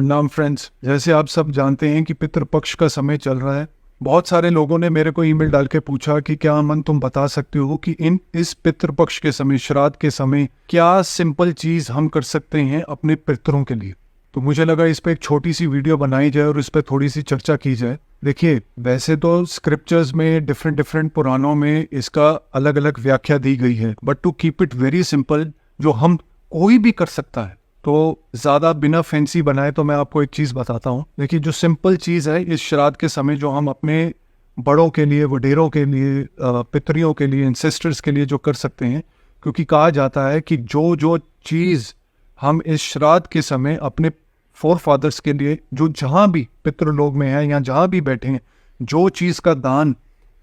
नाम फ्रेंड्स, जैसे आप सब जानते हैं कि पितृपक्ष का समय चल रहा है। बहुत सारे लोगों ने मेरे को ईमेल डाल के पूछा कि क्या अमन तुम बता सकते हो कि इस पितृपक्ष के समय, श्राद्ध के समय, क्या सिंपल चीज हम कर सकते हैं अपने पितरों के लिए। तो मुझे लगा इस पे एक छोटी सी वीडियो बनाई जाए और इस पे थोड़ी सी चर्चा की जाए। देखिए, वैसे तो स्क्रिप्चर्स में डिफरेंट पुराणों में इसका अलग अलग व्याख्या दी गई है, but to keep it very simple, जो हम कोई भी कर सकता है, तो ज़्यादा बिना फैंसी बनाए तो मैं आपको एक चीज़ बताता हूँ। देखिए, जो सिंपल चीज़ है इस श्राद्ध के समय जो हम अपने बड़ों के लिए, वडेरों के लिए, पितरियों के लिए, इंसेस्टर्स के लिए जो कर सकते हैं, क्योंकि कहा जाता है कि जो जो चीज़ हम इस श्राद्ध के समय अपने फोर फादर्स के लिए, जो जहाँ भी पितृलोक में है या जहाँ भी बैठे हैं, जो चीज़ का दान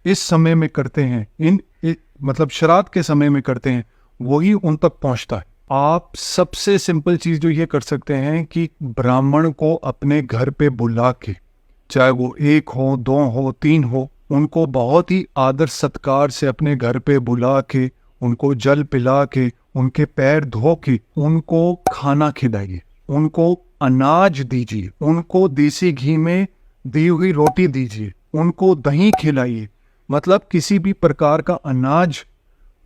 इस समय में करते हैं, मतलब श्राद्ध के समय में करते हैं, वही उन तक पहुँचता है। आप सबसे सिंपल चीज जो ये कर सकते हैं कि ब्राह्मण को अपने घर पे बुला के, चाहे वो 1 हो, 2 हो, 3 हो, उनको बहुत ही आदर सत्कार से अपने घर पे बुला के, उनको जल पिला के, उनके पैर धो के, उनको खाना खिलाइए, उनको अनाज दीजिए, उनको देसी घी में दी हुई रोटी दीजिए, उनको दही खिलाइए। मतलब किसी भी प्रकार का अनाज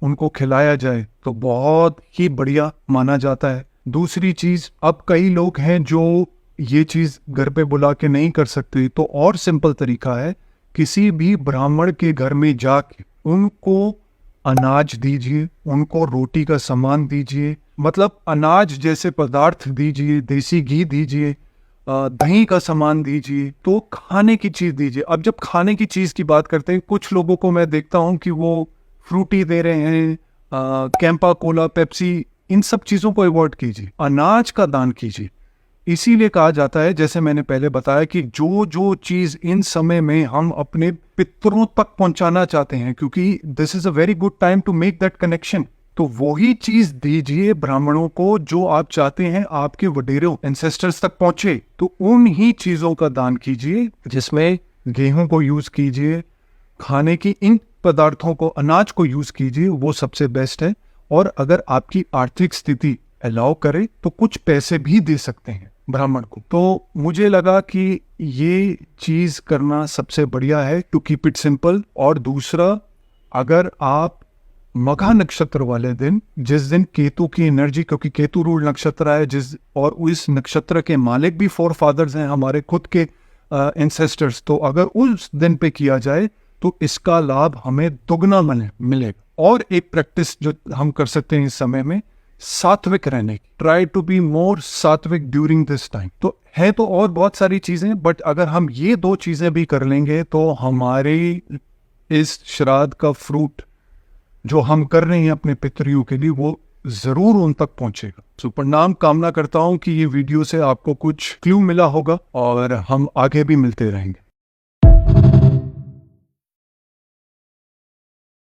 उनको खिलाया जाए तो बहुत ही बढ़िया माना जाता है। दूसरी चीज, अब कई लोग हैं जो ये चीज घर पे बुला के नहीं कर सकते, तो और सिंपल तरीका है, किसी भी ब्राह्मण के घर में जाके उनको अनाज दीजिए, उनको रोटी का सामान दीजिए, मतलब अनाज जैसे पदार्थ दीजिए, देसी घी दीजिए, दही का सामान दीजिए, तो खाने की चीज दीजिए। अब जब खाने की चीज की बात करते हैं, कुछ लोगों को मैं देखता हूँ कि वो फ्रूटी दे रहे हैं, कैंपा कोला, पेप्सी, इन सब चीज़ों को अवॉइड कीजिए, अनाज का दान कीजिए। इसीलिए कहा जाता है, जैसे मैंने पहले बताया, कि जो जो चीज़ इन समय में हम अपने पितरों तक पहुंचाना चाहते हैं, क्योंकि this is a very good time to make that connection, तो वही चीज़ दीजिए ब्राह्मणों को जो आप चाहते हैं आपके वडेरों, एंसेस्टर्स तक पहुंचे। तो उन ही चीज़ों का दान कीजिए, जिसमें गेहूं को यूज़ कीजिए, खाने की इन पदार्थों को, अनाज को यूज कीजिए, वो सबसे बेस्ट है। और अगर आपकी आर्थिक स्थिति अलाउ करे तो कुछ पैसे भी दे सकते हैं ब्राह्मण को। तो मुझे लगा कि ये चीज करना सबसे बढ़िया है, टू कीप इट सिंपल। और दूसरा, अगर आप मघा नक्षत्र वाले दिन, जिस दिन केतु की एनर्जी, क्योंकि केतु रूल नक्षत्र है, और इस नक्षत्र के मालिक भी फोर फादर्स हैं, हमारे खुद के एंसेस्टर्स, तो अगर उस दिन पे किया जाए तो इसका लाभ हमें दुगना मिलेगा। और एक प्रैक्टिस जो हम कर सकते हैं इस समय में, सात्विक रहने की, ट्राई टू बी मोर सात्विक ड्यूरिंग दिस टाइम। तो है तो और बहुत सारी चीजें, बट अगर हम ये 2 चीजें भी कर लेंगे तो हमारे इस श्राद्ध का फ्रूट जो हम कर रहे हैं अपने पितरियों के लिए, वो जरूर उन तक पहुंचेगा। सो प्रणाम, कामना करता हूं कि ये वीडियो से आपको कुछ क्लू मिला होगा और हम आगे भी मिलते रहेंगे।